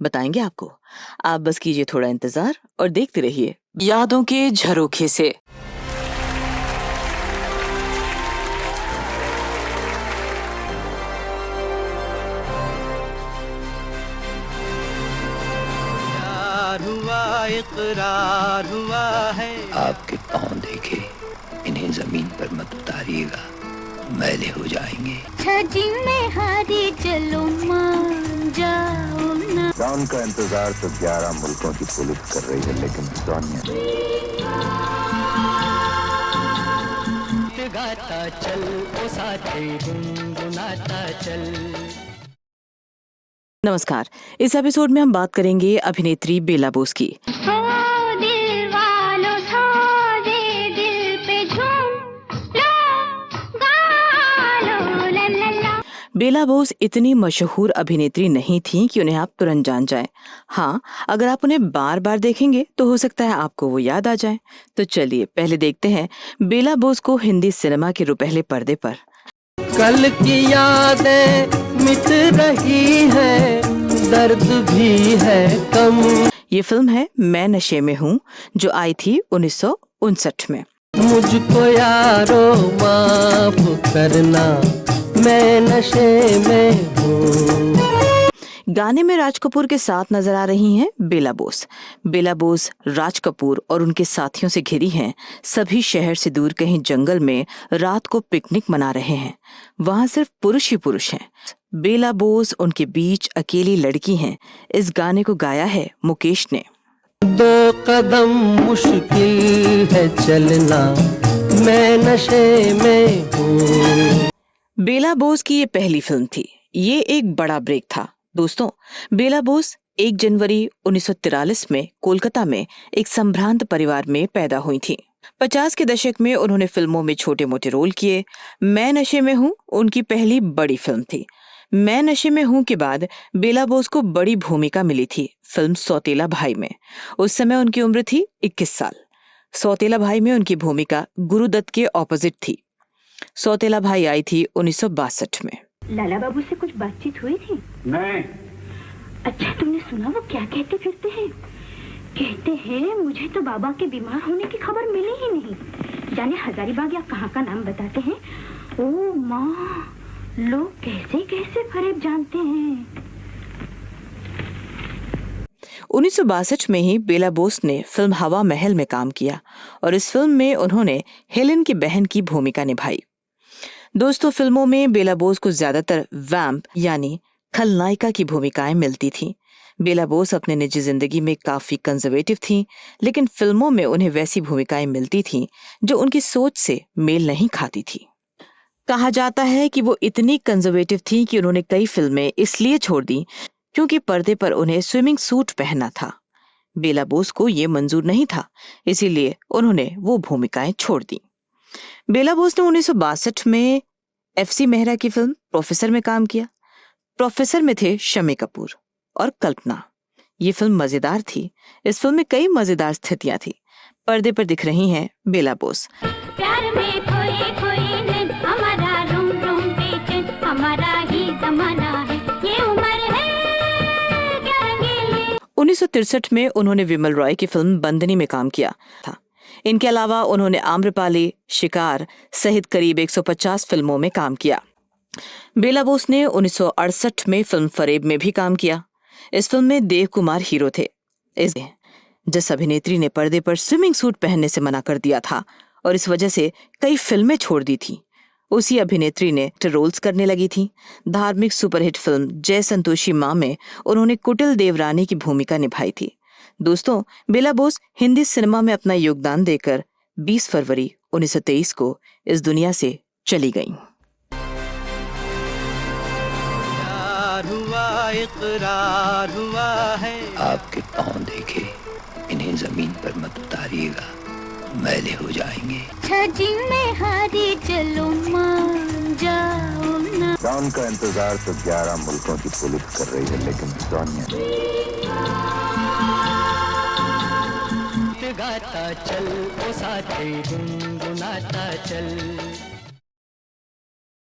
बताएंगे आपको। आप बस कीजिए थोड़ा इंतजार और देखते रहिए यादों के झरोखे से। हुआ इकरार हुआ है। आपके पाँव देखे, इन्हें जमीन पर मत उतारिएगा, मैले हो जाएंगे। छजी में हारी चलो मान जाओ ना। डॉन का इंतजार तो 11 मुल्कों की पुलिस कर रही है, लेकिन सोनिया गाता चल ओ साथी गुनगुनाता चल। नमस्कार। इस एपिसोड में हम बात करेंगे अभिनेत्री बेला बोस की। बेला बोस इतनी मशहूर अभिनेत्री नहीं थी कि उन्हें आप तुरंत जान जाएं। हाँ, अगर आप उन्हें बार बार देखेंगे तो हो सकता है आपको वो याद आ जाए। तो चलिए पहले देखते हैं बेला बोस को हिंदी सिनेमा के रुपहले पर्दे पर। कल की यादें मिट रही है, दर्द भी है कम। ये फिल्म है मैं नशे में हूँ, जो आई थी 1959 में। मुझको यारो माफ करना, मैं नशे में हूँ। गाने में राज कपूर के साथ नजर आ रही हैं बेला बोस। बेला बोस राज कपूर और उनके साथियों से घिरी हैं। सभी शहर से दूर कहीं जंगल में रात को पिकनिक मना रहे हैं। वहाँ सिर्फ पुरुष ही पुरुष हैं। बेला बोस उनके बीच अकेली लड़की हैं। इस गाने को गाया है मुकेश ने। 2 कदम मुश्किल है चलना, मैं नशे में हूँ। बेला बोस की ये पहली फिल्म थी। ये एक बड़ा ब्रेक था। दोस्तों, बेला बोस 1 जनवरी 1943 में कोलकाता में एक संभ्रांत परिवार में पैदा हुई थी। 50 के दशक में उन्होंने फिल्मों में छोटे मोटे रोल किए। मैं नशे में हूँ उनकी पहली बड़ी फिल्म थी। मैं नशे में हूँ के बाद बेला बोस को बड़ी भूमिका मिली थी फिल्म सौतेला भाई में। उस समय उनकी उम्र थी 21 साल। सौतेला भाई में उनकी भूमिका गुरुदत्त के ऑपोजिट थी। सौतेला भाई आई थी 1962 में। लाला बाबू से कुछ बातचीत हुई थी? नहीं। अच्छा, तुमने सुना वो क्या कहते फिरते हैं? कहते हैं मुझे तो बाबा के बीमार होने की खबर मिली ही नहीं। जाने हजारीबाग या कहाँ का नाम बताते हैं। ओ माँ, लोग कैसे कैसे फरेब जानते हैं। 1962 में ही बेला बोस ने फिल्म हवा महल में काम किया और इस फिल्म में उन्होंने हेलेन की बहन की भूमिका निभाई। दोस्तों, फिल्मों में बेला बोस को ज्यादातर वैम्प यानी खलनायिका की भूमिकाएं मिलती थीं। बेला बोस अपने निजी जिंदगी में काफी कंजर्वेटिव थीं, लेकिन फिल्मों में उन्हें वैसी भूमिकाएं मिलती थीं जो उनकी सोच से मेल नहीं खाती थी। कहा जाता है कि वो इतनी कंजर्वेटिव थीं कि उन्होंने कई फिल्में इसलिए छोड़ दी क्योंकि पर्दे पर उन्हें स्विमिंग सूट पहनना था। बेला बोस को ये मंजूर नहीं था, इसीलिए उन्होंने वो भूमिकाएं छोड़ दी। बेला बोस ने 1962 में FC मेहरा की फिल्म प्रोफेसर में काम किया। प्रोफेसर में थे शम्मी कपूर और कल्पना। ये फिल्म मजेदार थी। इस फिल्म में कई मजेदार स्थितियां थी। पर्दे पर दिख रही हैं बेला बोस। प्यार में खोए खोए दिन, हमारा रूम रूम बेचैन, हमारा ही जमाना है, ये उम्र है क्या रंगीली। 1963 में उन्होंने विमल रॉय की फिल्म बंदनी में काम किया था। इनके अलावा उन्होंने आम्रपाली, शिकार सहित करीब 150 फिल्मों में काम किया। बेला बोस ने 1968 में फिल्म फरेब में भी काम किया। इस फिल्म में देव कुमार हीरो थे। जिस अभिनेत्री ने पर्दे पर स्विमिंग सूट पहनने से मना कर दिया था और इस वजह से कई फिल्में छोड़ दी थी, उसी अभिनेत्री ने रोल्स करने लगी थी। धार्मिक सुपरहिट फिल्म जय संतोषी माँ में उन्होंने कुटिल देवरानी की भूमिका निभाई थी। दोस्तों, बेला बोस हिंदी सिनेमा में अपना योगदान देकर 20 फरवरी 1923 को इस दुनिया से चली गईं। हुआ इकरार हुआ है। आपके पाँव देखे, इन्हें जमीन पर मत उतारिएगा, मैले हो जाएंगे। छजी में हारी चलो मान जाओ ना। डॉन का इंतजार तो 11 मुल्कों की पुलिस कर रही है, लेकिन सोनिया गाता चल ओ साथी गुनगुनाता चल।